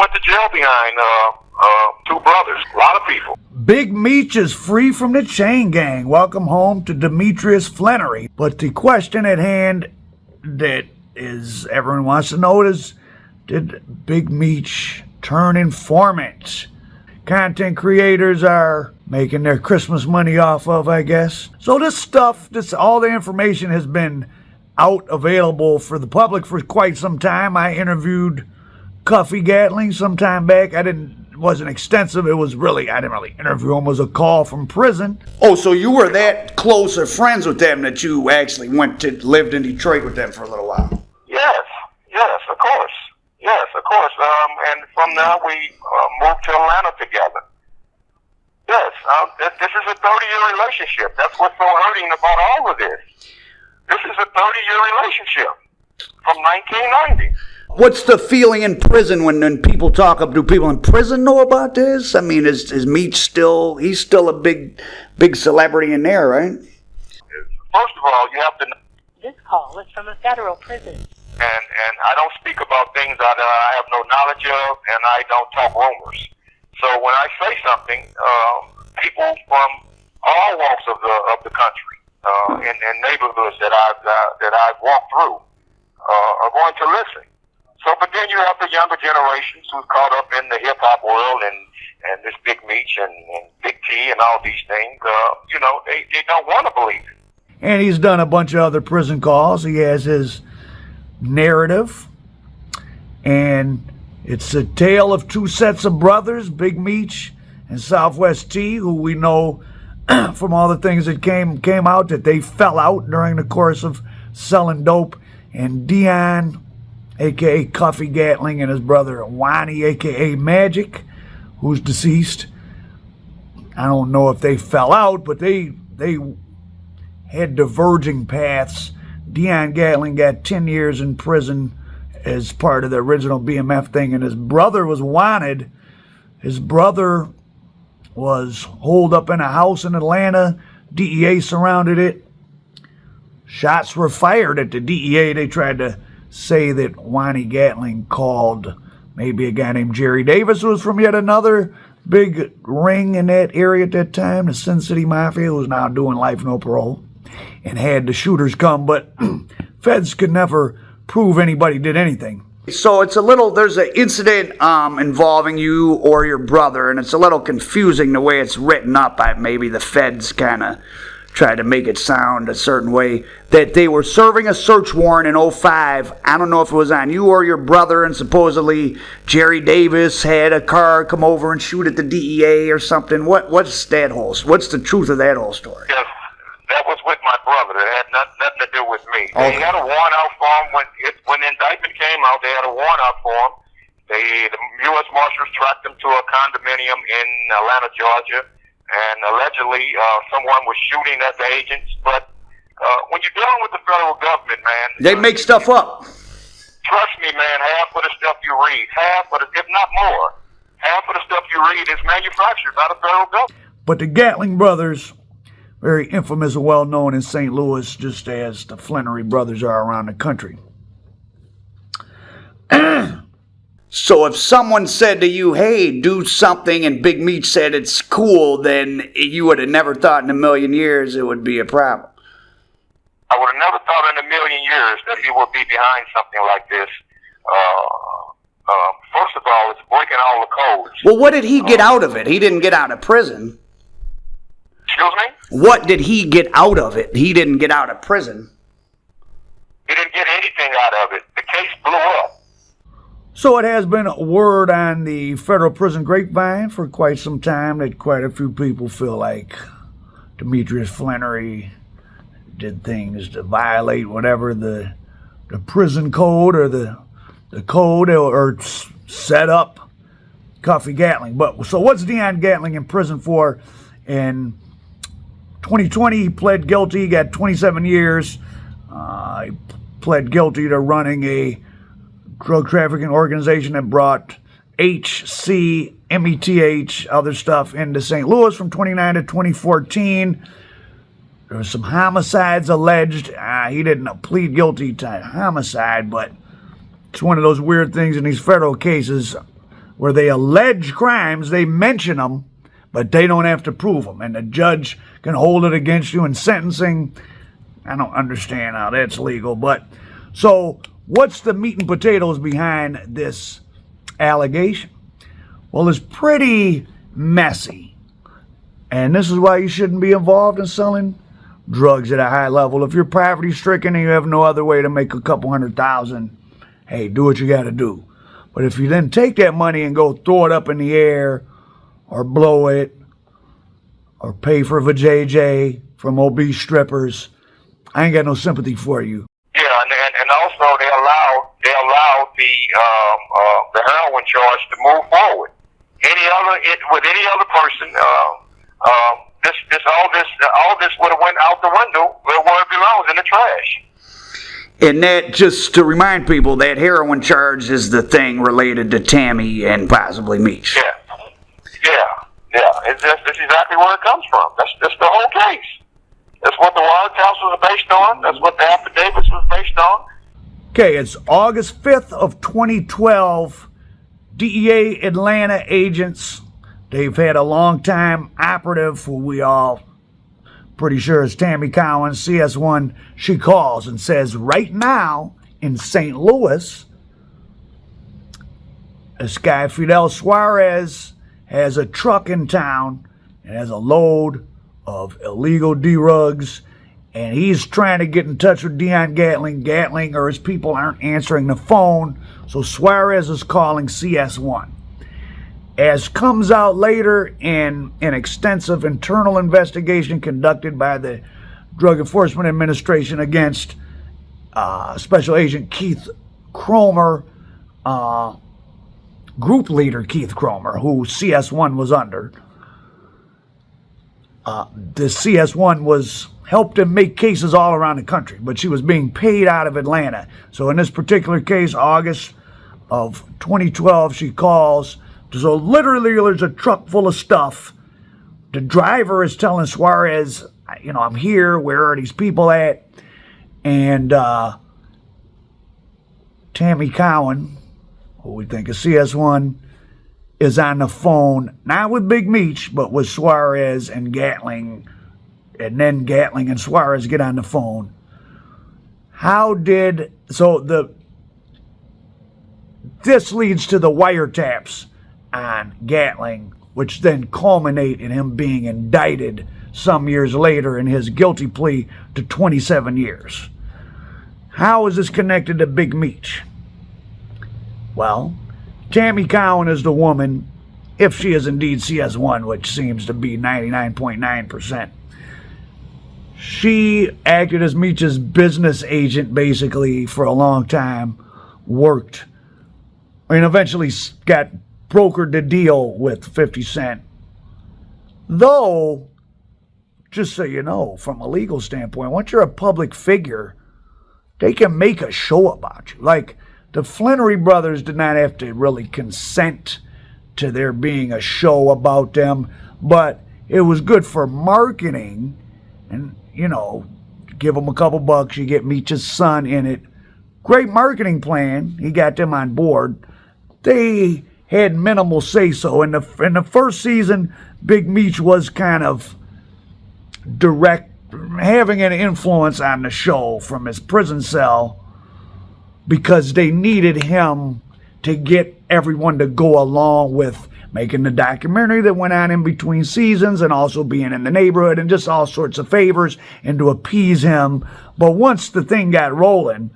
went to jail behind two brothers. A lot of people. Big Meech is free from the chain gang. Welcome home to Demetrius Flannery. But the question at hand that is everyone wants to know is, did Big Meech turn informant? Content creators are making their Christmas money off of, I guess. So all the information has been out available for the public for quite some time. I interviewed Cuffie Gatling some time back. It wasn't extensive. I didn't really interview him. It was a call from prison. Oh, so you were that close of friends with them that you actually lived in Detroit with them for a little while? Yes, of course. And from there we moved to Atlanta together. Yes, this is a 30-year relationship. That's what's so hurting about all of this. This is a 30-year relationship from 1990. What's the feeling in prison when people talk up? Do people in prison know about this? I mean, is Meech he's still a big celebrity in there, right? First of all, you have to know. This call is from a federal prison. And I don't speak about things that I have no knowledge of, and I don't talk rumors. So when I say something, people from all walks of the country and neighborhoods that I've walked through are going to listen. So, but then you have the younger generations who's caught up in the hip hop world and this Big Meech and Big T and all these things. They don't want to believe it. And he's done a bunch of other prison calls. He has his narrative, and it's a tale of two sets of brothers, Big Meech and Southwest T, who we know from all the things that came out that they fell out during the course of selling dope. And Dion, a.k.a. Cuffie Gatling, and his brother Wani, a.k.a. Magic, who's deceased. I don't know if they fell out, but they had diverging paths. Dion Gatling got 10 years in prison as part of the original BMF thing, and his brother was wanted. His brother was holed up in a house in Atlanta. DEA surrounded it. Shots were fired at the DEA. They tried to say that Wani Gatling called maybe a guy named Jerry Davis, who was from yet another big ring in that area at that time, the Sin City Mafia, who's now doing life no parole, and had the shooters come, but feds could never prove anybody did anything. So there's an incident involving you or your brother, and it's a little confusing the way it's written up. Maybe the feds kind of tried to make it sound a certain way, that they were serving a search warrant in 2005. I don't know if it was on you or your brother, and supposedly Jerry Davis had a car come over and shoot at the DEA or something. What's the truth of that whole story? Yes, that was with my brother. It had nothing to do with me. Okay. They had a warrant out for him when the indictment came out. They had a warrant out for him. The U.S. Marshals tracked him to a condominium in Atlanta, Georgia. And allegedly, someone was shooting at the agents. But when you're dealing with the federal government, man, they make stuff up. Trust me, man. Half of the stuff you read, if not more, half of the stuff you read is manufactured by the federal government. But the Gatling brothers, very infamous and well known in St. Louis, just as the Flannery brothers are around the country. So if someone said to you, hey, do something, and Big Meech said it's cool, then you would have never thought in a million years it would be a problem. I would have never thought in a million years that he would be behind something like this. First of all, it's breaking all the codes. Well, what did he get out of it? He didn't get out of prison. Excuse me? What did he get out of it? He didn't get out of prison. He didn't get anything out of it. The case blew up. So it has been word on the federal prison grapevine for quite some time that quite a few people feel like Demetrius Flannery did things to violate whatever the prison code or the code or set up Cuffie Gatling. But so what's Dion Gatling in prison for? In 2020, he pled guilty. He got 27 years. He pled guilty to running a drug trafficking organization that brought HC, METH, other stuff into St. Louis from 29 to 2014. There was some homicides alleged. He didn't plead guilty to homicide, but it's one of those weird things in these federal cases. where they allege crimes, they mention them, but they don't have to prove them. And the judge can hold it against you in sentencing. I don't understand how that's legal. But so what's the meat and potatoes behind this allegation? Well, it's pretty messy. And this is why you shouldn't be involved in selling drugs at a high level. If you're poverty stricken and you have no other way to make a couple $100,000, hey, do what you got to do. But if you then take that money and go throw it up in the air or blow it or pay for a JJ from obese strippers, I ain't got no sympathy for you. Yeah, and also they allowed the heroin charge to move forward. With any other person, all this would have went out the window where it belongs, in the trash. And that, just to remind people, that heroin charge is the thing related to Tammy and possibly Meech. Yeah. That's exactly where it comes from. That's the whole case. That's what the wiretaps was based on. That's what the affidavits was based on. Okay, it's August 5th of 2012. DEA Atlanta agents, they've had a long-time operative who we all pretty sure is Tammy Cowins, CS1. She calls and says right now in St. Louis, this guy Fidel Suarez has a truck in town and has a load of illegal D-rugs, and he's trying to get in touch with Gatling. Gatling or his people aren't answering the phone, so Suarez is calling CS1. As comes out later in an extensive internal investigation conducted by the Drug Enforcement Administration against Special Agent Keith Cromer, group leader Keith Cromer, who CS1 was under. The CS1 was helped him make cases all around the country, but she was being paid out of Atlanta. So in this particular case, August of 2012, she calls. So literally there's a truck full of stuff. The driver is telling Suarez, I'm here, where are these people at? And Tammy Cowen, who we think is CS1, is on the phone, not with Big Meech, but with Suarez and Gatling. And then Gatling and Suarez get on the phone. This leads to the wiretaps on Gatling, which then culminate in him being indicted some years later in his guilty plea to 27 years. How is this connected to Big Meech? Well, Tammy Cowen is the woman, if she is indeed CS1, which seems to be 99.9%. She acted as Meech's business agent, basically, for a long time, worked, and eventually got brokered the deal with 50 Cent. Though, just so you know, from a legal standpoint, once you're a public figure, they can make a show about you. Like, the Flannery brothers did not have to really consent to there being a show about them, but it was good for marketing, and, give them a couple bucks, you get Meech's son in it. Great marketing plan. He got them on board. They had minimal say-so. In the first season, Big Meech was kind of having an influence on the show from his prison cell, because they needed him to get everyone to go along with making the documentary that went on in between seasons and also being in the neighborhood and just all sorts of favors and to appease him. But once the thing got rolling,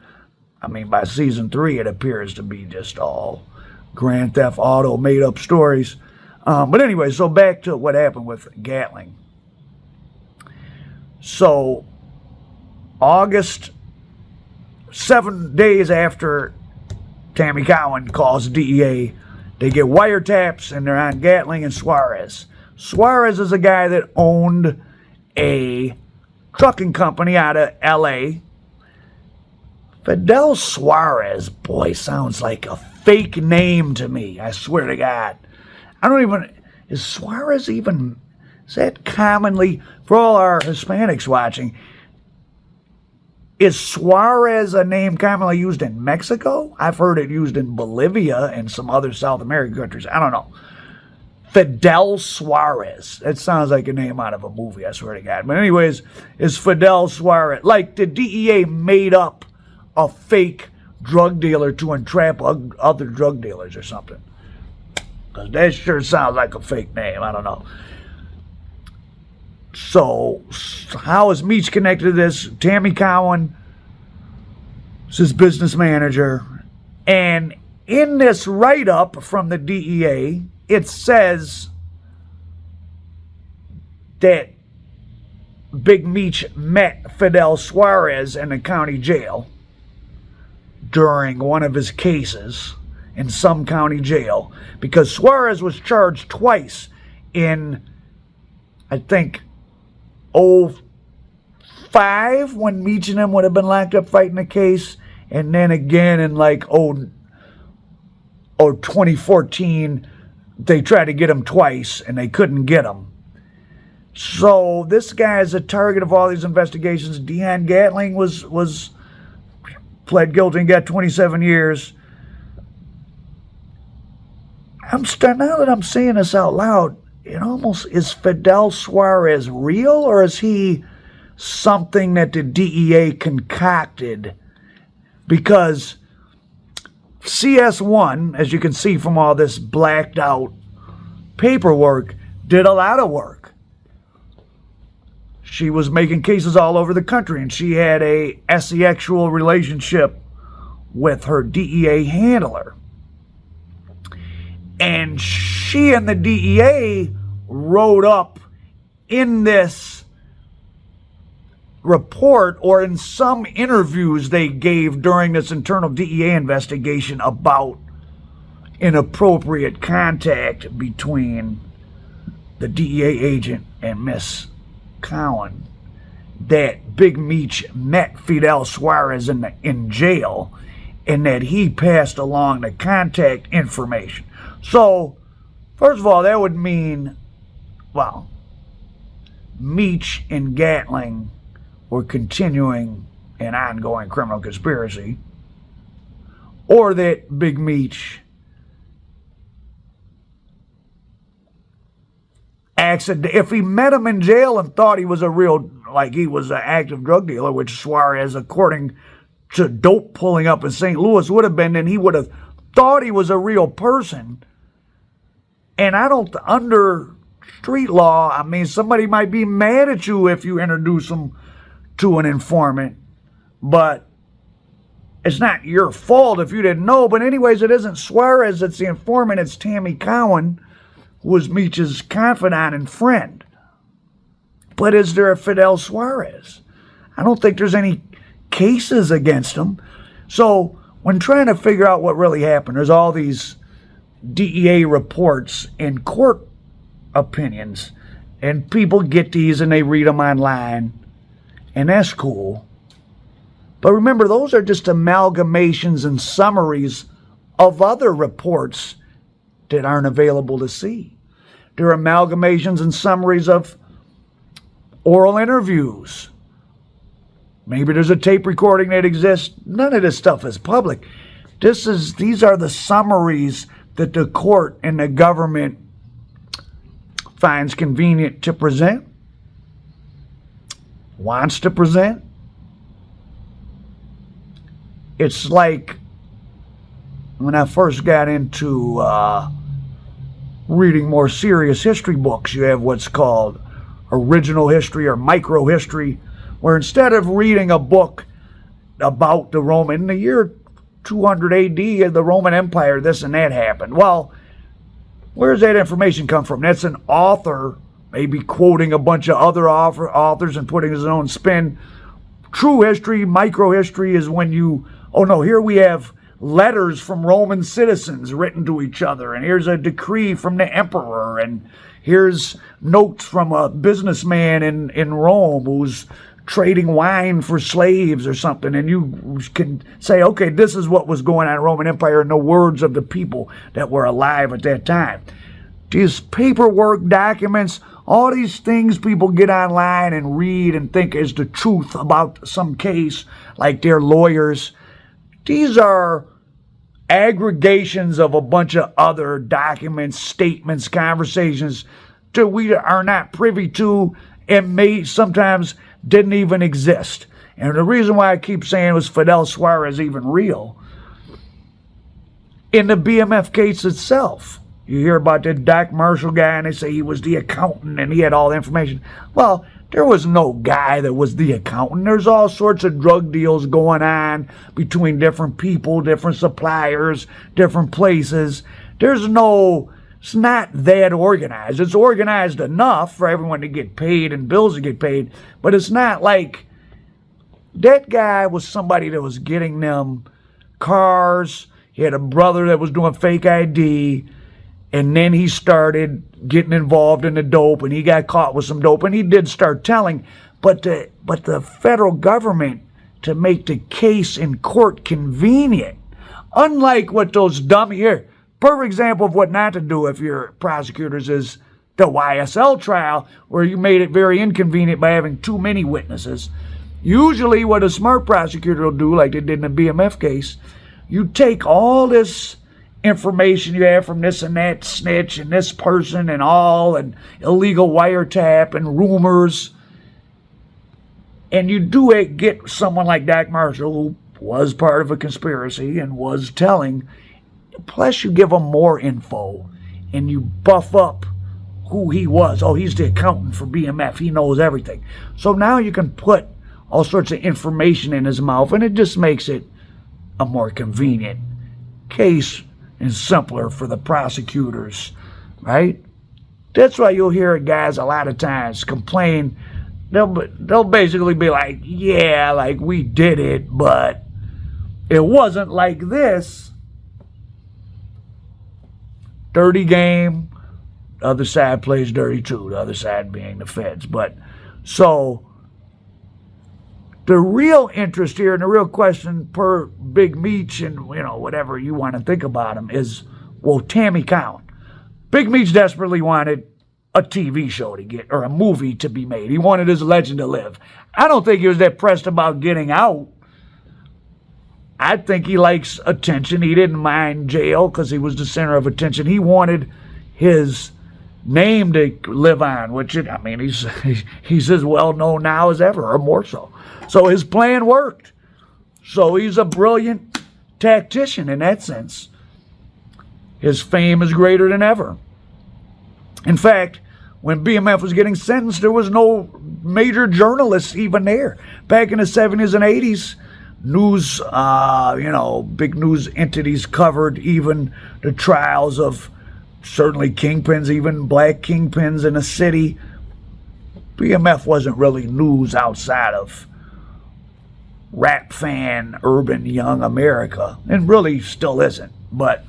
by season 3, it appears to be just all Grand Theft Auto made-up stories. But anyway, so back to what happened with Gatling. So, August, 7 days after Tammy Cowen calls DEA, they get wiretaps and they're on Gatling and Suarez. Suarez is a guy that owned a trucking company out of L.A. Fidel Suarez, boy, sounds like a fake name to me, I swear to God. Is Suarez even, is that commonly, for all our Hispanics watching, Is Suarez a name commonly used in Mexico? I've heard it used in Bolivia and some other South American countries. I don't know. Fidel Suarez. That sounds like a name out of a movie, I swear to God. But anyways, is Fidel Suarez. Like the DEA made up a fake drug dealer to entrap other drug dealers or something. Because that sure sounds like a fake name. I don't know. So, how is Meech connected to this? Tammy Cowen is his business manager. And in this write-up from the DEA, it says that Big Meech met Fidel Suarez in the county jail during one of his cases in some county jail because Suarez was charged twice in, I think, 2005 when Meech and him would have been locked up fighting the case, and then again in like 2014 they tried to get him twice and they couldn't get him. So this guy is a target of all these investigations. Gatling was pled guilty and got 27 years. Now that I'm saying this out loud, it almost, is Fidel Suarez real, or is he something that the DEA concocted? Because CS1, as you can see from all this blacked out paperwork, did a lot of work. She was making cases all over the country, and she had a sexual relationship with her DEA handler. And she and the DEA wrote up in this report, or in some interviews they gave during this internal DEA investigation, about inappropriate contact between the DEA agent and Miss Cowen, that Big Meech met Fidel Suarez in jail, and that he passed along the contact information. So, first of all, that would mean, well, Meech and Gatling were continuing an ongoing criminal conspiracy, or that Big Meech if he met him in jail and thought he was a real, like he was an active drug dealer, which Suarez, according to dope pulling up in St. Louis, would have been, then he would have thought he was a real person. And I don't, under street law, I mean, somebody might be mad at you if you introduce them to an informant, but it's not your fault if you didn't know. But anyways, it isn't Suarez that's the informant, it's Tammy Cowen, who was Meech's confidant and friend. But is there a Fidel Suarez? I don't think there's any cases against him. So when trying to figure out what really happened, there's all these DEA reports and court opinions, and people get these and they read them online, and that's cool. But remember, those are just amalgamations and summaries of other reports that aren't available to see. They're amalgamations and summaries of oral interviews. Maybe there's a tape recording that exists. None of this stuff is public. These are the summaries that the court and the government finds convenient to present, wants to present. It's like when I first got into reading more serious history books, you have what's called original history or micro history, where instead of reading a book about the Roman, in the year 200 AD, the Roman Empire, this and that happened. Well, where does that information come from? That's an author maybe quoting a bunch of other authors and putting his own spin. True history, micro history, is when you, oh no, here we have letters from Roman citizens written to each other, and here's a decree from the emperor, and here's notes from a businessman in Rome who's trading wine for slaves or something, and you can say, okay, this is what was going on in the Roman Empire in the words of the people that were alive at that time. These paperwork documents, All these things people get online and read and think is the truth about some case, like they're lawyers. These are aggregations of a bunch of other documents, statements, conversations that we are not privy to and may sometimes didn't even exist. And the reason why I keep saying was Fidel Suarez even real, in the BMF case itself, you hear about that Doc Marshall guy and they say he was the accountant and he had all the information. Well, there was no guy that was the accountant. There's all sorts of drug deals going on between different people, different suppliers, different places. It's not that organized. It's organized enough for everyone to get paid and bills to get paid, but it's not like that guy was somebody that was getting them cars. He had a brother that was doing fake ID, and then he started getting involved in the dope, and he got caught with some dope, and he did start telling. But the federal government, to make the case in court convenient, unlike what those dummy here, perfect example of what not to do if you're prosecutors is the YSL trial, where you made it very inconvenient by having too many witnesses. Usually what a smart prosecutor will do, like they did in the BMF case, you take all this information you have from this and that snitch and this person and all, and illegal wiretap and rumors, and you do it, get someone like Doc Marshall, who was part of a conspiracy and was telling, plus you give him more info and you buff up who he was. Oh, he's the accountant for BMF, he knows everything. So now you can put all sorts of information in his mouth, and it just makes it a more convenient case and simpler for the prosecutors, right? That's why you'll hear guys a lot of times complain. They'll basically be like, yeah, like we did it, but it wasn't like this. Dirty game. The other side plays dirty too, the other side being the feds. But so the real interest here and the real question per Big Meech and, whatever you want to think about him is, well, Tammy Cowen. Big Meech desperately wanted a TV show to get, or a movie to be made. He wanted his legend to live. I don't think he was that pressed about getting out. I think he likes attention. He didn't mind jail because he was the center of attention. He wanted his name to live on, which, he's as well known now as ever, or more so. So his plan worked. So he's a brilliant tactician in that sense. His fame is greater than ever. In fact, when BMF was getting sentenced, there was no major journalists even there. Back in the 70s and 80s, news, big news entities covered even the trials of certainly kingpins, even black kingpins in the city. BMF wasn't really news outside of rap fan, urban young America, and really still isn't. But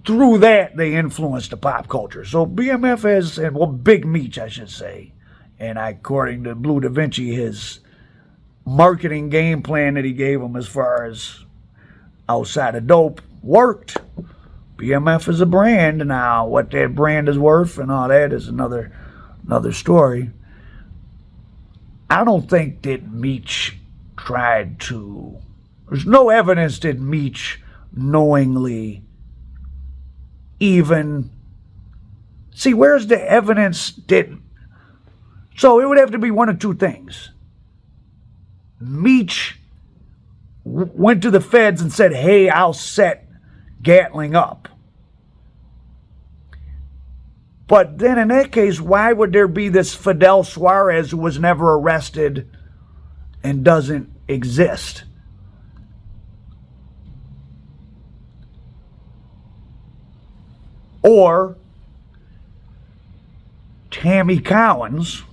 through that, they influenced the pop culture. So BMF has, Big Meech, I should say, and according to Blue Da Vinci, his marketing game plan that he gave him as far as outside of dope worked. BMF is a brand now. What that brand is worth and all that is another story. I don't think that Meech tried to. There's no evidence that Meech knowingly even. See, where's the evidence that. So it would have to be one of two things. Meech went to the feds and said, hey, I'll set Gatling up. But then in that case, why would there be this Fidel Suarez who was never arrested and doesn't exist? Or Tammy Cowins,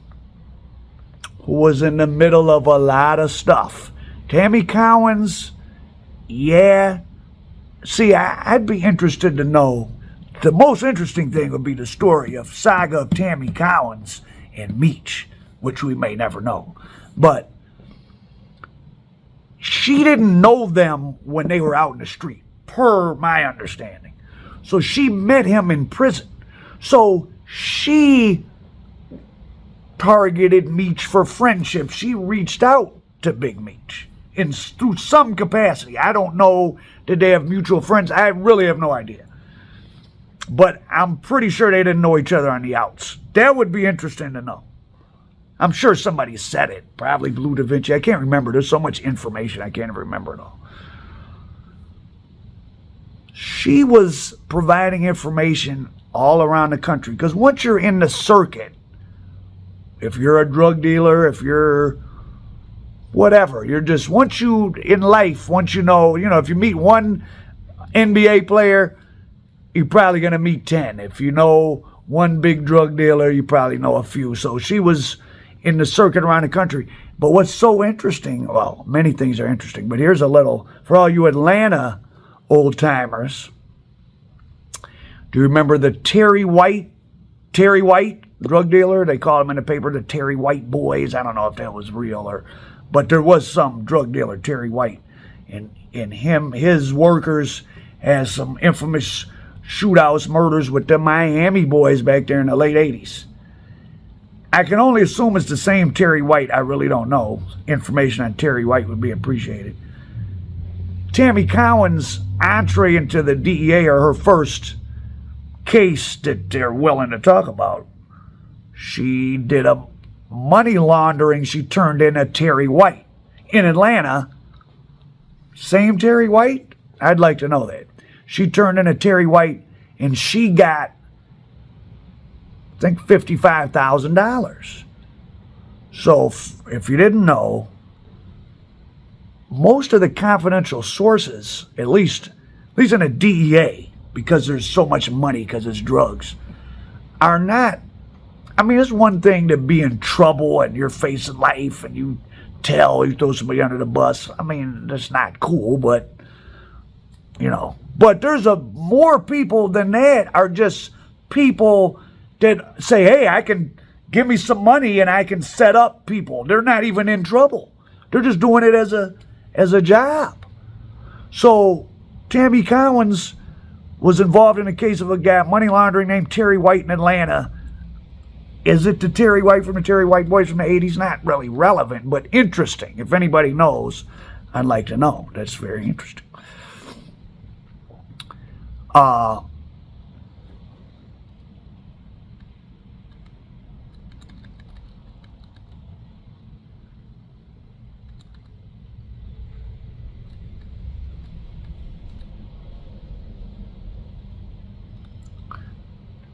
who was in the middle of a lot of stuff. Tammy Cowins, yeah. See, I'd be interested to know. The most interesting thing would be the story of saga of Tammy Cowins and Meech, which we may never know. But she didn't know them when they were out in the street, per my understanding. So she met him in prison. So she targeted Meech for friendship. She reached out to Big Meech through some capacity. I don't know, did they have mutual friends? I really have no idea. But I'm pretty sure they didn't know each other on the outs. That would be interesting to know. I'm sure somebody said it. Probably Blue Da Vinci. I can't remember. There's so much information. I can't even remember it all. She was providing information all around the country. Because once you're in the circuit, if you're a drug dealer, if you're whatever, you're just, once you, in life, once you know, if you meet one NBA player, you're probably going to meet 10. If you know one big drug dealer, you probably know a few. So she was in the circuit around the country. But what's so interesting, well, many things are interesting, but here's a little, for all you Atlanta old-timers, do you remember the Terry White drug dealer? They called him in the paper the Terry White Boys. I don't know if that was real but there was some drug dealer, Terry White. And his workers had some infamous shootouts, murders with the Miami boys back there in the late 80s. I can only assume it's the same Terry White. I really don't know. Information on Terry White would be appreciated. Tammy Cowins' entree into the DEA, or her first case that they're willing to talk about, she did a money laundering. She turned in a Terry White in Atlanta. Same Terry White? I'd like to know that. She turned in a Terry White and she got, I think, $55,000. So if you didn't know, most of the confidential sources, at least in the DEA, because there's so much money because it's drugs, are not, I mean, it's one thing to be in trouble and you're facing life and you throw somebody under the bus. I mean, that's not cool, but, But there's more people than that are just people that say, hey, I can give me some money and I can set up people. They're not even in trouble. They're just doing it as a job. So Tammy Cowins was involved in a case of a guy money laundering named Terry White in Atlanta. Is it the Terry White from the Terry White Boys from the 80s? Not really relevant, but interesting. If anybody knows, I'd like to know. That's very interesting.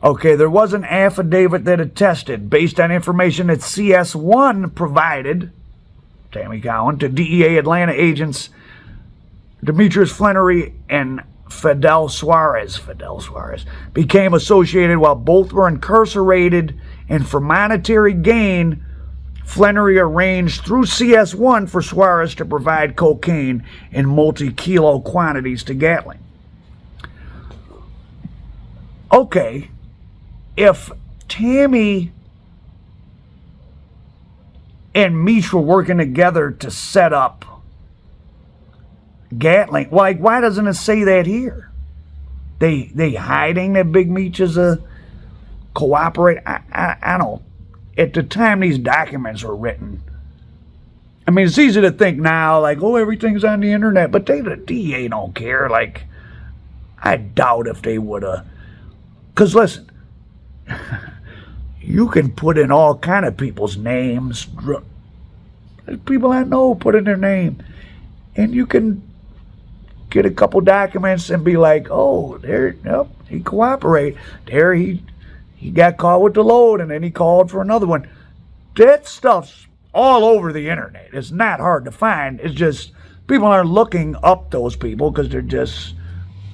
Okay, there was an affidavit that attested, based on information that CS1 provided, Tammy Cowen, to DEA Atlanta agents Demetrius Flannery and Fidel Suarez became associated while both were incarcerated, and for monetary gain, Flannery arranged through CS1 for Suarez to provide cocaine in multi-kilo quantities to Gatling. Okay, if Tammy and Meech were working together to set up Gatling, like, why doesn't it say that here? They hiding that Big Meech is a cooperator? I don't. At the time these documents were written, I mean, it's easy to think now, like, oh, everything's on the internet, but the DA don't care. Like, I doubt if they would have. Because listen, you can put in all kind of people's names. People I know put in their name, and you can get a couple documents and be like, oh, there, yep, he cooperated. There he got caught with the load, and then he called for another one. That stuff's all over the internet. It's not hard to find. It's just people aren't looking up those people because they're just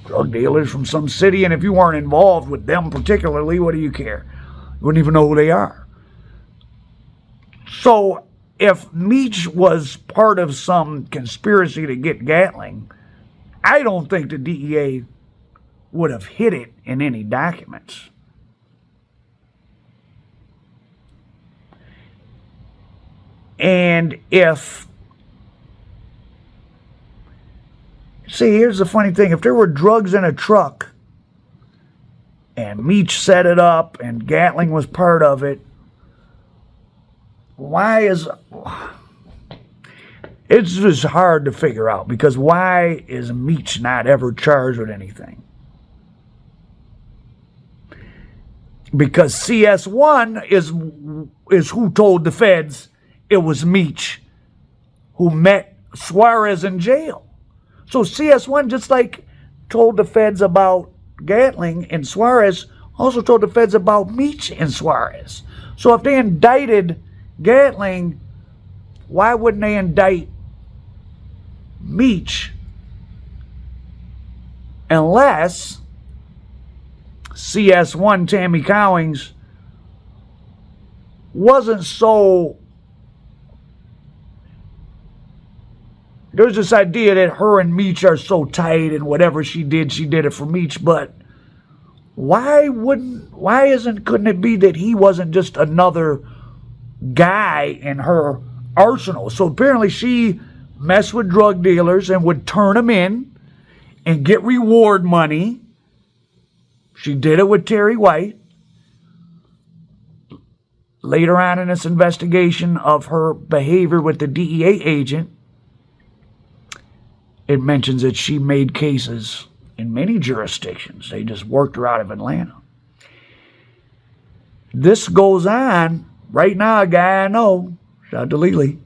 drug dealers from some city, and if you weren't involved with them particularly, what do you care? You wouldn't even know who they are. So if Meech was part of some conspiracy to get Gatling, I don't think the DEA would have hid it in any documents. And see, here's the funny thing. If there were drugs in a truck and Meech set it up, and Gatling was part of it. It's just hard to figure out, because why is Meech not ever charged with anything? Because CS1 is who told the feds it was Meech who met Suarez in jail. So CS1 just like told the feds about Gatling and Suarez, also told the feds about Meech and Suarez. So if they indicted Gatling, why wouldn't they indict Meech unless CS1 Tammy Cowins wasn't so... There's this idea that her and Meech are so tight, and whatever she did it for Meech, but couldn't it be that he wasn't just another guy in her arsenal? So apparently she messed with drug dealers and would turn them in and get reward money. She did it with Terry White. Later on in this investigation of her behavior with the DEA agent, it mentions that she made cases in many jurisdictions. They just worked her out of Atlanta. This goes on. Right now, a guy I know, shout out to Lely,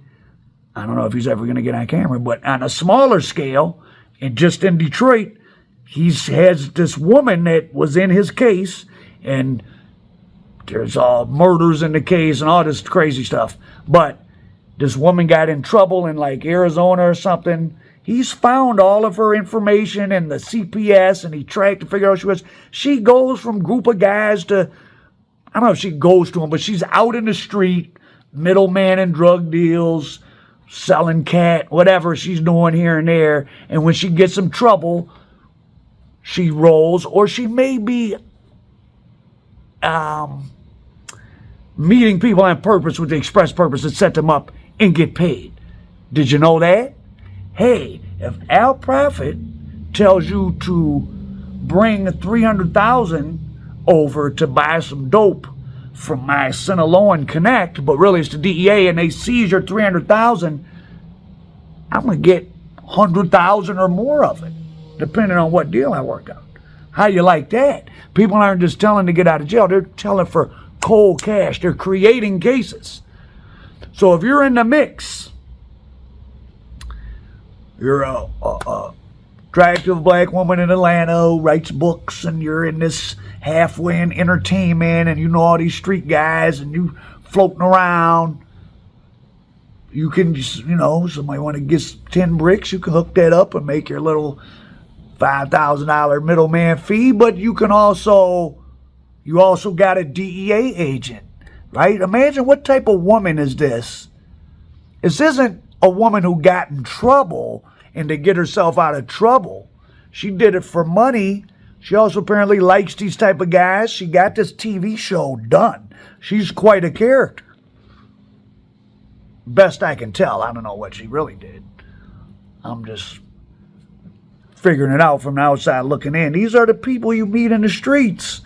I don't know if he's ever going to get on camera, but on a smaller scale, and just in Detroit, he has this woman that was in his case, and there's all murders in the case and all this crazy stuff. But this woman got in trouble in like Arizona or something. He's found all of her information and the CPS, and he tracked to figure out who she was. She goes from group of guys to, I don't know if she goes to them, but she's out in the street, middleman in drug deals, selling cat, whatever she's doing here and there. And when she gets in trouble, she rolls, or she may be meeting people on purpose with the express purpose to set them up and get paid. Did you know that? Hey, if Al Prophet tells you to bring $300,000 over to buy some dope from my Sinaloan Connect, but really it's the DEA, and they seize your $300,000, I'm going to get $100,000 or more of it, depending on what deal I work out. How you like that? People aren't just telling to get out of jail. They're telling for cold cash. They're creating cases. So if you're in the mix, you're a attractive black woman in Atlanta who writes books, and you're in this halfway in entertainment, and you know all these street guys, and you floating around. You can just, somebody want to get 10 bricks, you can hook that up and make your little $5,000 middleman fee, but you also got a DEA agent, right? Imagine what type of woman is this? This isn't a woman who got in trouble and to get herself out of trouble. She did it for money. She also apparently likes these type of guys. She got this TV show done. She's quite a character. Best I can tell. I don't know what she really did. I'm just figuring it out from the outside looking in. These are the people you meet in the streets.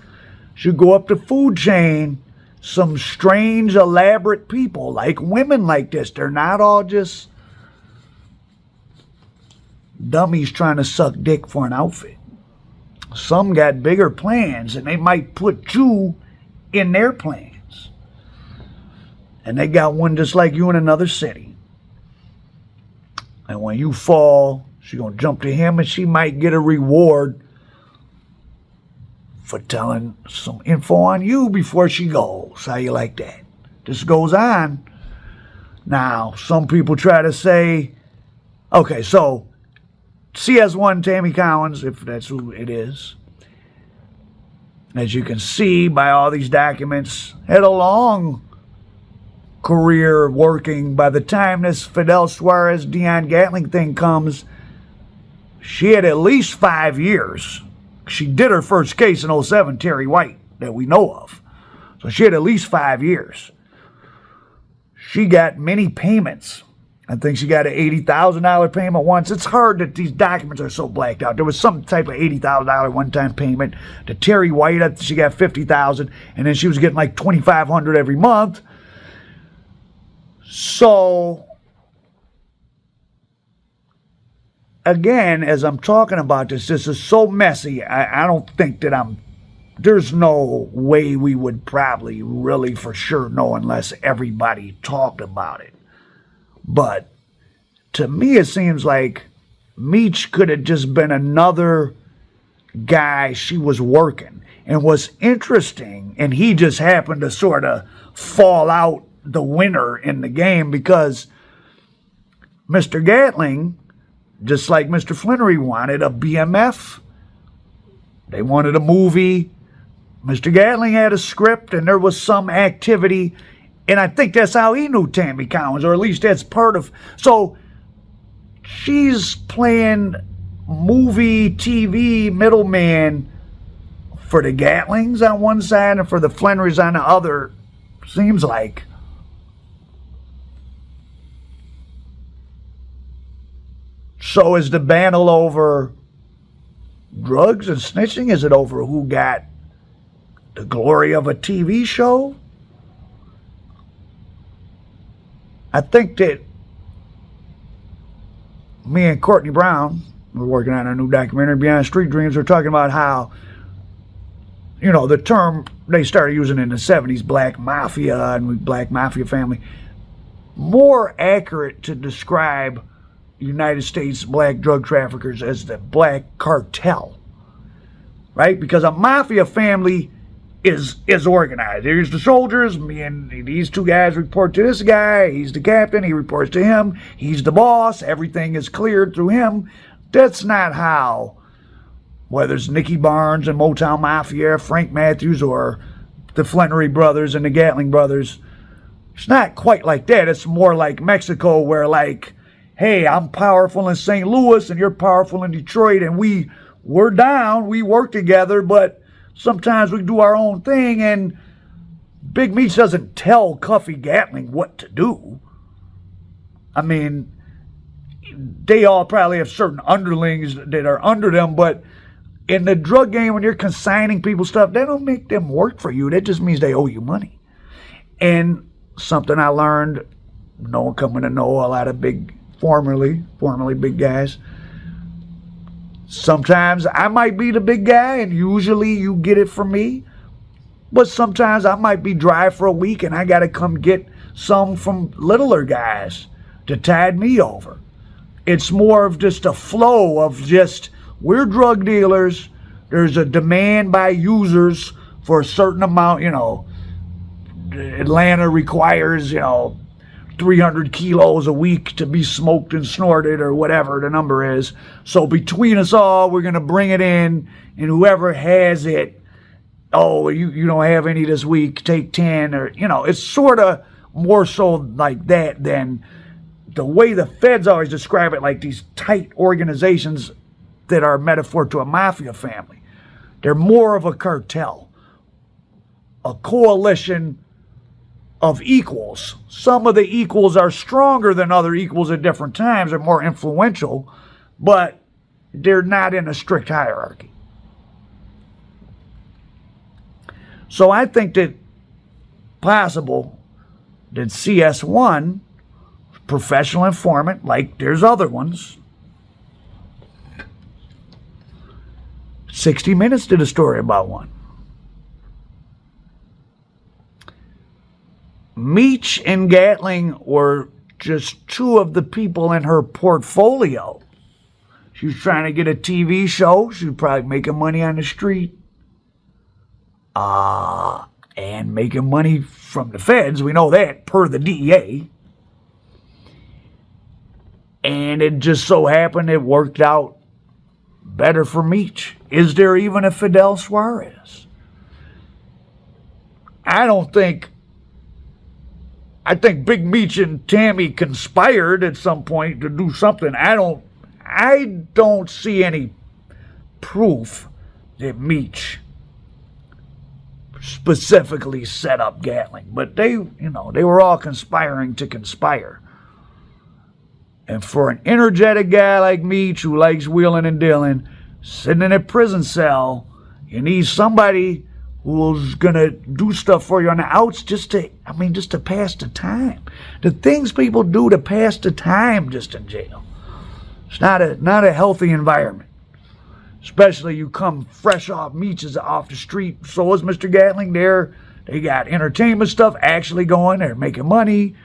You go up the food chain, some strange, elaborate people, like women like this. They're not all just dummies trying to suck dick for an outfit. Some got bigger plans, and they might put you in their plans. And they got one just like you in another city. And when you fall, she's going to jump to him, and she might get a reward for telling some info on you before she goes. How you like that? This goes on. Now, some people try to say, okay, so CS1 Tammy Cowins, if that's who it is, as you can see by all these documents, had a long career working. By the time this Fidel Suarez, Gatling thing comes, she had at least 5 years. She did her first case in 07, Terry White, that we know of. So she had at least 5 years. She got many payments I think she got an $80,000 payment once. It's hard that these documents are so blacked out. There was some type of $80,000 one-time payment. To Terry White, she got $50,000, and then she was getting like $2,500 every month. So, again, as I'm talking about this is so messy. I don't think that there's no way we would probably really for sure know unless everybody talked about it. But to me, it seems like Meech could have just been another guy she was working. And what's interesting, and he just happened to sort of fall out the winner in the game because Mr. Gatling, just like Mr. Flannery, wanted a BMF. They wanted a movie. Mr. Gatling had a script, and there was some activity. And I think that's how he knew Tammy Cowins, or at least that's part of. So she's playing movie, TV middleman for the Gatlings on one side and for the Flannerys on the other, seems like. So is the battle over drugs and snitching? Is it over who got the glory of a TV show? I think that me and Courtney Brown, we're working on a new documentary, Beyond Street Dreams, we're talking about how, you know, the term they started using in the 70s, black mafia and black mafia family, more accurate to describe United States black drug traffickers as the black cartel, right? Because a mafia family is organized. Here's the soldiers, me and these two guys report to this guy, he's the captain, he reports to him, he's the boss, everything is cleared through him. That's not how, whether it's Nicky Barnes and Motown Mafia, Frank Matthews, or the Flannery brothers and the Gatling brothers, it's not quite like that. It's more like Mexico, where like, hey, I'm powerful in St. Louis and you're powerful in Detroit, and we're down, we work together, but sometimes we do our own thing, and Big Meech doesn't tell Cuffie Gatling what to do. I mean, they all probably have certain underlings that are under them, but in the drug game, when you're consigning people's stuff, that don't make them work for you. That just means they owe you money. And something I learned, coming to know a lot of formerly big guys, sometimes I might be the big guy, and usually you get it from me. But sometimes I might be dry for a week, and I got to come get some from littler guys to tide me over. It's more of just a flow of just, we're drug dealers. There's a demand by users for a certain amount. You know, Atlanta requires, 300 kilos a week to be smoked and snorted, or whatever the number is. So between us all, we're going to bring it in, and whoever has it, oh, you don't have any this week, take 10, or, it's sort of more so like that than the way the feds always describe it, like these tight organizations that are a metaphor to a mafia family. They're more of a cartel, a coalition of equals. Some of the equals are stronger than other equals at different times, are more influential, but they're not in a strict hierarchy. So I think that possible that CS1, professional informant, like there's other ones, 60 Minutes did a story about one. Meech and Gatling were just two of the people in her portfolio. She was trying to get a TV show. She was probably making money on the street. And making money from the feds. We know that, per the DEA. And it just so happened it worked out better for Meech. Is there even a Fidel Suarez? I think Big Meech and Tammy conspired at some point to do something. I don't see any proof that Meech specifically set up Gatling, but they were all conspiring to conspire. And for an energetic guy like Meech who likes wheeling and dealing, sitting in a prison cell, you need somebody who's gonna do stuff for you on the outs just to pass the time. The things people do to pass the time just in jail. It's not a healthy environment. Especially you come fresh off Meech is off the street. So is Mr. Gatling. They got entertainment stuff actually going. They're making money.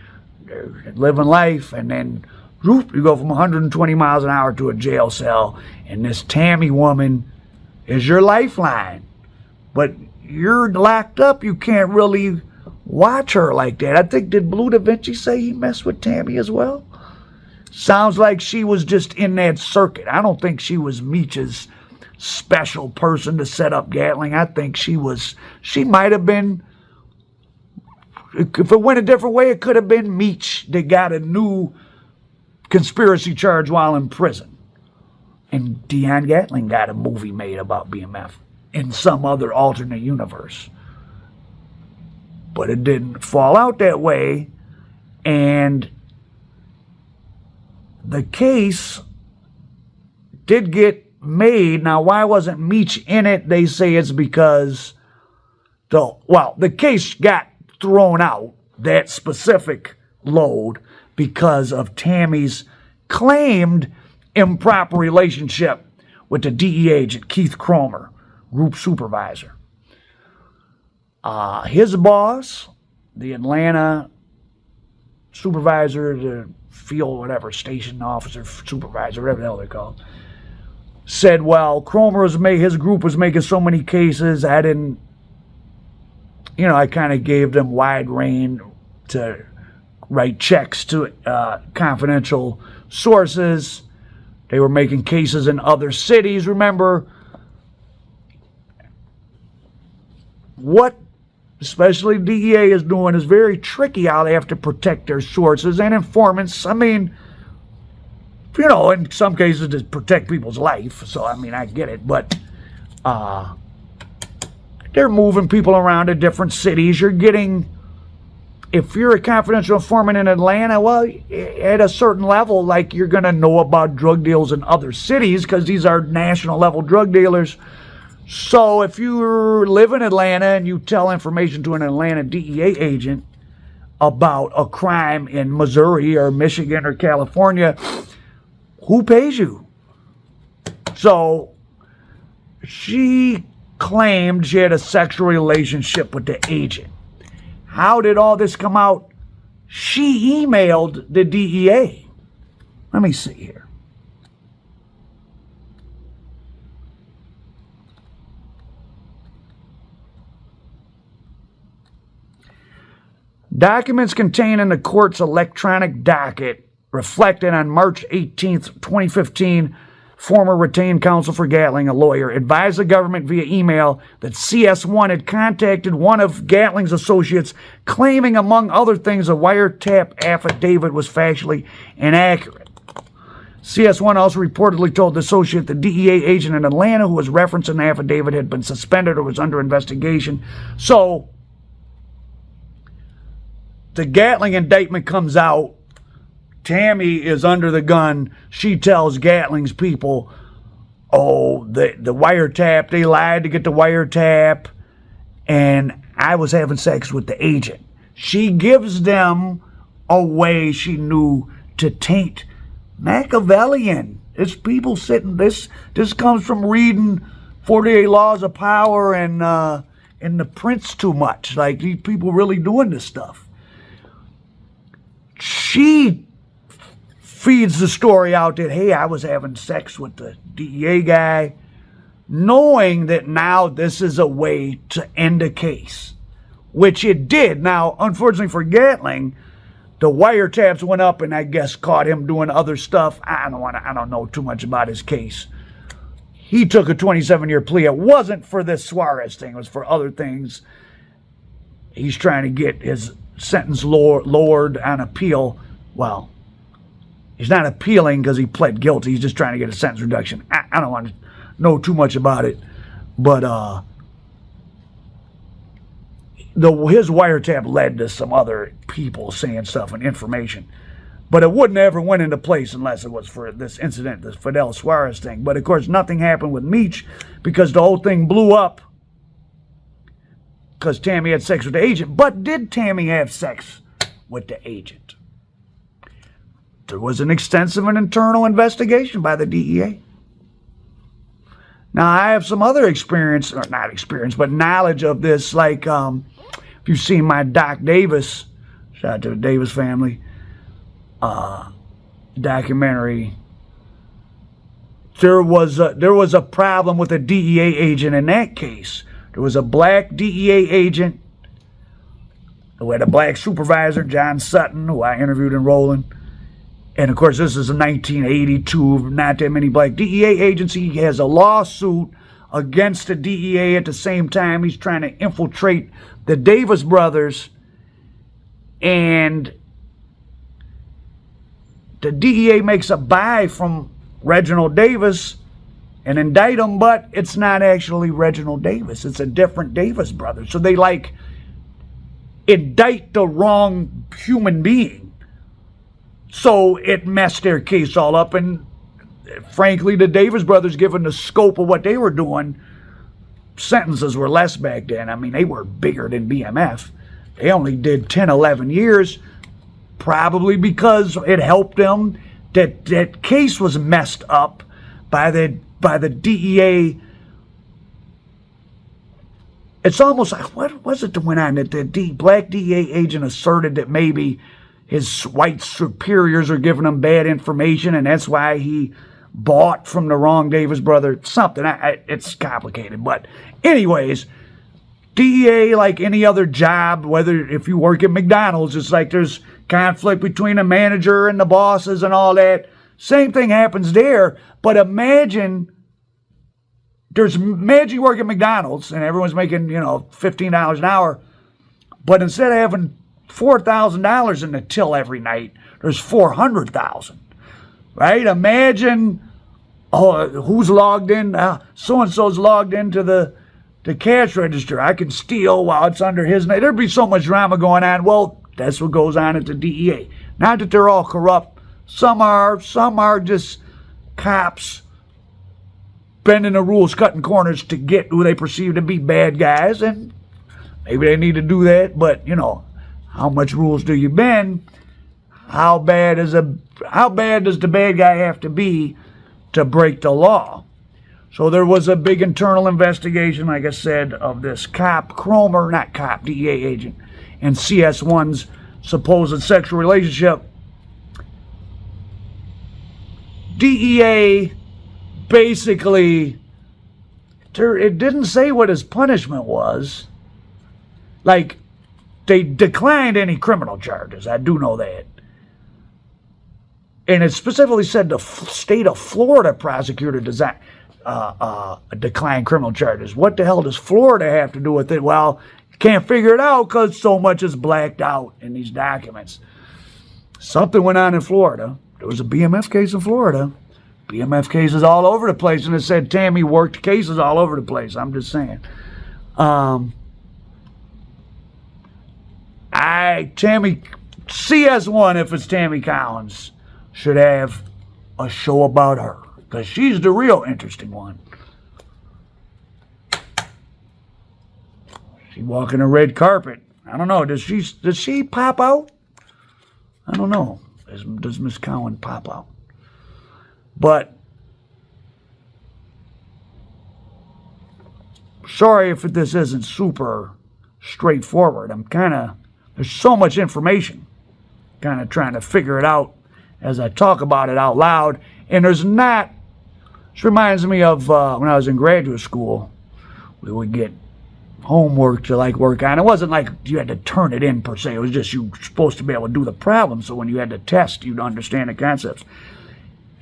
They're living life. And then whoop, you go from 120 miles an hour to a jail cell. And this Tammy woman is your lifeline. But you're locked up. You can't really watch her like that. I think, did Blue Da Vinci say he messed with Tammy as well? Sounds like she was just in that circuit. I don't think she was Meech's special person to set up Gatling. I think she might have been, if it went a different way, it could have been Meech that got a new conspiracy charge while in prison. And Tammy Gatling got a movie made about BMF in some other alternate universe. But it didn't fall out that way. And the case did get made. Now, why wasn't Meech in it? They say it's because the case got thrown out, that specific load, because of Tammy's claimed improper relationship with the DEA agent Keith Cromer, group supervisor. His boss, the Atlanta supervisor, the field, whatever, station officer, supervisor, whatever the hell they're called, said, well, his group was making so many cases, I kind of gave them wide rein to write checks to confidential sources. They were making cases in other cities. Remember, what especially DEA is doing is very tricky how they have to protect their sources and informants. I mean, in some cases to protect people's life. So, I get it. But they're moving people around to different cities. If you're a confidential informant in Atlanta, well, at a certain level, like, you're going to know about drug deals in other cities because these are national level drug dealers. So if you live in Atlanta and you tell information to an Atlanta DEA agent about a crime in Missouri or Michigan or California, who pays you? So she claimed she had a sexual relationship with the agent. How did all this come out? She emailed the DEA. Let me see here. Documents contained in the court's electronic docket reflected on March 18th, 2015, former retained counsel for Gatling, a lawyer, advised the government via email that CS1 had contacted one of Gatling's associates, claiming, among other things, a wiretap affidavit was factually inaccurate. CS1 also reportedly told the associate the DEA agent in Atlanta who was referenced in the affidavit had been suspended or was under investigation. So the Gatling indictment comes out. Tammy is under the gun. She tells Gatling's people, the wiretap, they lied to get the wiretap, and I was having sex with the agent. She gives them a way she knew to taint. Machiavellian. It's people sitting, this comes from reading 48 Laws of Power and The Prince too much. Like, these people really doing this stuff. She feeds the story out that, hey, I was having sex with the DEA guy, knowing that now this is a way to end a case, which it did. Now, unfortunately for Gatling, the wiretaps went up and I guess caught him doing other stuff. I don't know too much about his case. He took a 27-year plea. It wasn't for this Suarez thing. It was for other things. He's trying to get his sentence lowered on appeal. Well, he's not appealing because he pled guilty. He's just trying to get a sentence reduction. I don't want to know too much about it. But his wiretap led to some other people saying stuff and information. But it wouldn't ever went into place unless it was for this incident, this Fidel Suarez thing. But of course, nothing happened with Meech because the whole thing blew up because Tammy had sex with the agent. But did Tammy have sex with the agent? There was an extensive and internal investigation by the DEA. Now, I have some other experience, or not experience, but knowledge of this. Like, if you've seen my Doc Davis, shout out to the Davis family, documentary, there was a problem with a DEA agent in that case. There was a black DEA agent who had a black supervisor, John Sutton, who I interviewed in Roland. And of course, this is in 1982, not that many black DEA agents. He has a lawsuit against the DEA at the same time. He's trying to infiltrate the Davis brothers, and the DEA makes a buy from Reginald Davis and indict him, but it's not actually Reginald Davis. It's a different Davis brother. So they indict the wrong human being. So it messed their case all up. And frankly, the Davis brothers, given the scope of what they were doing, sentences were less back then. I mean, they were bigger than BMF. They only did 10, 11 years. Probably because it helped them. That case was messed up by the DEA. It's almost like, what was it that went on? That the black DEA agent asserted that maybe his white superiors are giving him bad information, and that's why he bought from the wrong Davis brother. Something. It's complicated. But anyways, DEA, like any other job, whether if you work at McDonald's, it's like there's conflict between the manager and the bosses and all that. Same thing happens there. But imagine you work at McDonald's and everyone's making, $15 an hour. But instead of having $4,000 in the till every night, there's $400,000. Right? Imagine, who's logged in? So-and-so's logged into the cash register. I can steal while it's under his name. There'd be so much drama going on. Well, that's what goes on at the DEA. Not that they're all corrupt. Some are just cops bending the rules, cutting corners to get who they perceive to be bad guys, and maybe they need to do that. But how much rules do you bend? How bad does the bad guy have to be to break the law? So there was a big internal investigation, like I said, of this DEA agent, and CS1's supposed sexual relationship. DEA basically, it didn't say what his punishment was. Like, they declined any criminal charges. I do know that. And it specifically said the state of Florida prosecutor declined criminal charges. What the hell does Florida have to do with it? Well, can't figure it out because so much is blacked out in these documents. Something went on in Florida. There was a BMF case in Florida. BMF cases all over the place, and it said Tammy worked cases all over the place. I'm just saying. Tammy, CS1, if it's Tammy Cowins, should have a show about her, because she's the real interesting one. She walking a red carpet. I don't know. Does she pop out? I don't know. Does Miss Cowen pop out? But sorry if this isn't super straightforward. There's so much information. Kind of trying to figure it out as I talk about it out loud. And this reminds me of when I was in graduate school. We would get homework to work on. It wasn't like you had to turn it in per se. It was just you were supposed to be able to do the problem. So when you had to test, you'd understand the concepts.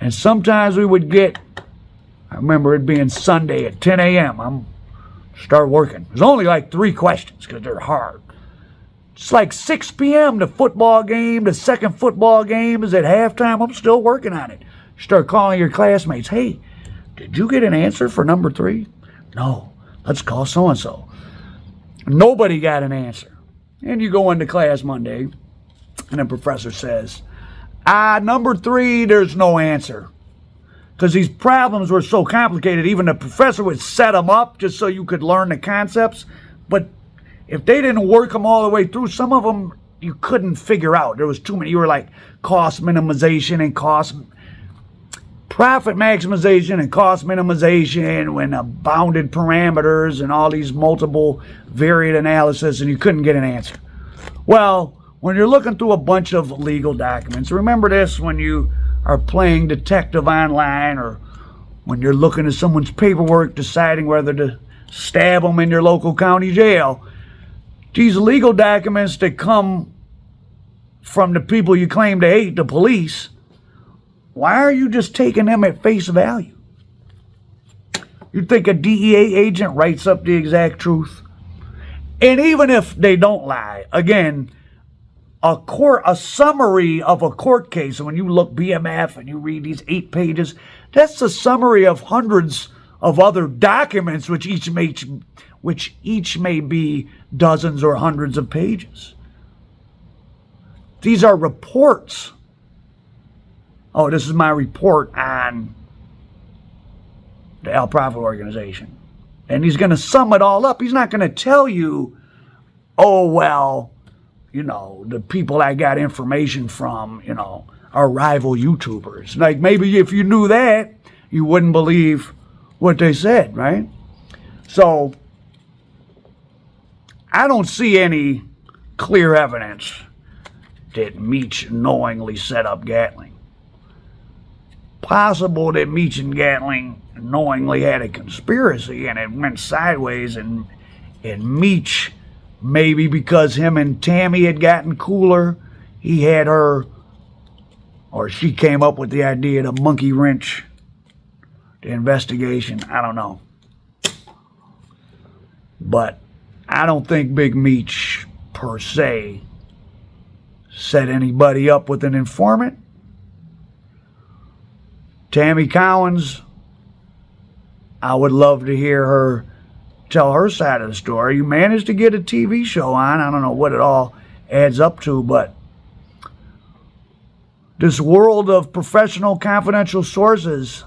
And sometimes we would I remember it being Sunday at 10 a.m. Start working. There's only 3 questions because they're hard. It's 6 p.m. The football game, the second football game is at halftime. I'm still working on it. You start calling your classmates. Hey, did you get an answer for number 3? No. Let's call so-and-so. Nobody got an answer. And you go into class Monday, and the professor says, Number 3, there's no answer. Because these problems were so complicated, even the professor would set them up just so you could learn the concepts. But if they didn't work them all the way through, some of them you couldn't figure out. There was too many. You were like cost minimization and profit maximization and cost minimization when bounded parameters and all these multiple variant analysis, and you couldn't get an answer. Well, when you're looking through a bunch of legal documents, remember this when you are playing detective online or when you're looking at someone's paperwork deciding whether to stab them in your local county jail. These legal documents that come from the people you claim to hate, the police, why are you just taking them at face value? You think a DEA agent writes up the exact truth? And even if they don't lie, again, a summary of a court case, and when you look BMF and you read these 8 pages, that's a summary of hundreds of other documents, which each may be dozens or hundreds of pages. These are reports. Oh, this is my report on the Al Prophet organization. And he's going to sum it all up. He's not going to tell you, oh, well, the people I got information from, are rival YouTubers. Like, maybe if you knew that, you wouldn't believe what they said, right? So, I don't see any clear evidence that Meech knowingly set up Gatling. Possible that Meech and Gatling knowingly had a conspiracy and it went sideways, and Meech, maybe because him and Tammy had gotten cooler, he had her, or she came up with the idea to monkey wrench the investigation. I don't know. But I don't think Big Meech, per se, set anybody up with an informant. Tammy Cowins, I would love to hear her tell her side of the story. You managed to get a TV show on. I don't know what it all adds up to, but this world of professional confidential sources,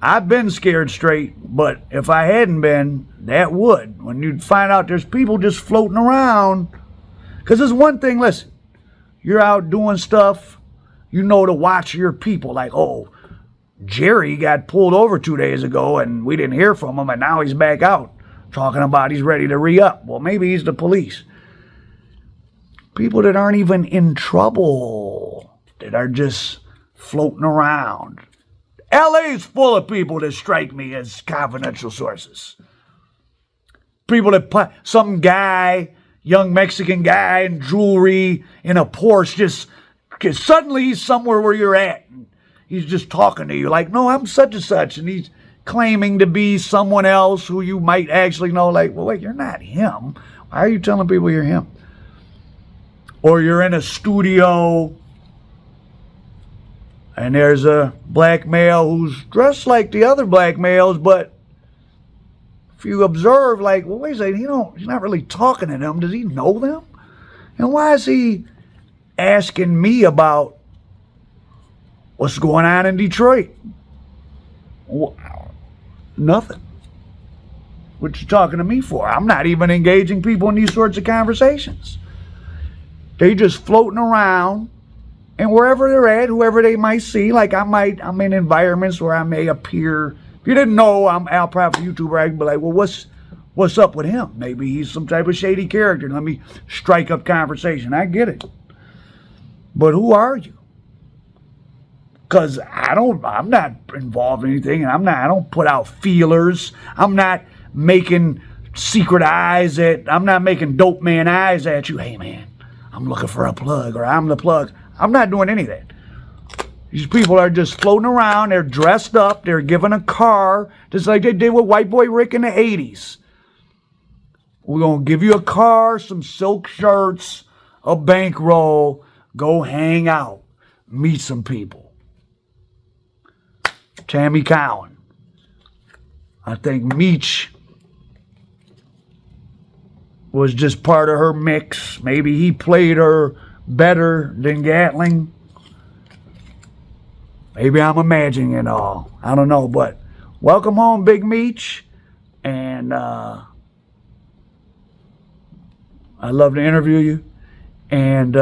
I've been scared straight, but if I hadn't been, that would. When you'd find out there's people just floating around. Because there's one thing, listen, you're out doing stuff, to watch your people. Like, oh, Jerry got pulled over 2 days ago and we didn't hear from him, and now he's back out talking about he's ready to re-up. Well, maybe he's the police. People that aren't even in trouble, that are just floating around. LA's full of people that strike me as confidential sources. People that some guy, young Mexican guy in jewelry in a Porsche, just suddenly he's somewhere where you're at. And he's just talking to you like, no, I'm such and such. And he's claiming to be someone else who you might actually know. Like, well, wait, you're not him. Why are you telling people you're him? Or you're in a studio and there's a black male who's dressed like the other black males, but if you observe, like, well, wait a second, he's not really talking to them. Does he know them? And why is he asking me about what's going on in Detroit? Nothing. What you talking to me for? I'm not even engaging people in these sorts of conversations. They just floating around, and wherever they're at, whoever they might see, like I'm in environments where I may appear. If you didn't know I'm Al Prophet YouTuber, I'd be like, well, what's up with him? Maybe he's some type of shady character. Let me strike up conversation. I get it. But who are you? Because I'm not involved in anything, and I don't put out feelers. I'm not making secret eyes I'm not making dope man eyes at you. Hey man, I'm looking for a plug, or I'm the plug. I'm not doing any of that. These people are just floating around. They're dressed up. They're given a car, just like they did with White Boy Rick in the 80s. We're going to give you a car, some silk shirts, a bankroll. Go hang out. Meet some people. Tammy Cowen. I think Meech was just part of her mix. Maybe he played her better than Gatling. Maybe I'm imagining it all. I don't know, but welcome home, Big Meech. And I'd love to interview you. And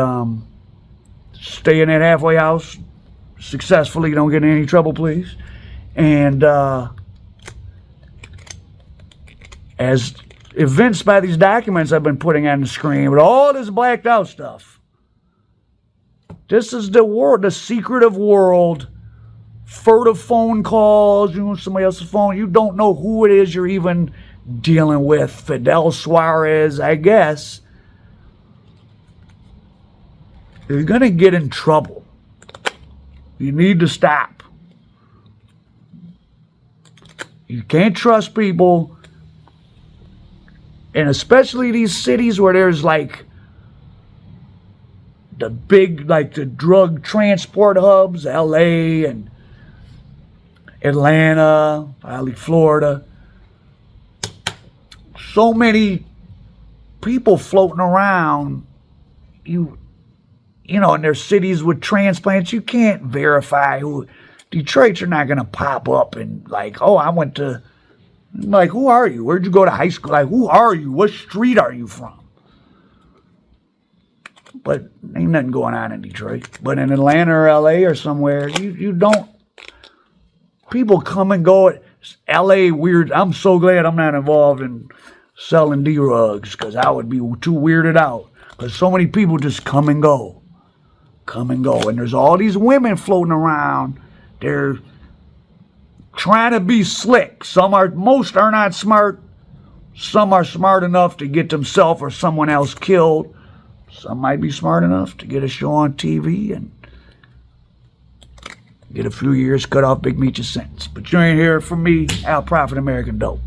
stay in that halfway house successfully. Don't get in any trouble, please. And as evinced by these documents I've been putting on the screen with all this blacked out stuff, this is the world, the secretive world. Furtive phone calls, somebody else's phone. You don't know who it is you're even dealing with. Fidel Suarez, I guess. You're going to get in trouble. You need to stop. You can't trust people. And especially these cities where there's like the big, like the drug transport hubs, LA and Atlanta, probably Florida. So many people floating around, you know, in their cities with transplants. You can't verify who. Detroit's are not going to pop up and like, oh, I went to, like, who are you? Where'd you go to high school? Like, who are you? What street are you from? But ain't nothing going on in Detroit. But in Atlanta or LA or somewhere, you don't. People come and go. LA weird. I'm so glad I'm not involved in selling D-rugs because I would be too weirded out. Because so many people just come and go. Come and go. And there's all these women floating around. They're trying to be slick. Most are not smart. Some are smart enough to get themselves or someone else killed. Some might be smart enough to get a show on TV and get a few years cut off Big Meech's sentence. But you ain't hear from me, Al Prophet American Dope.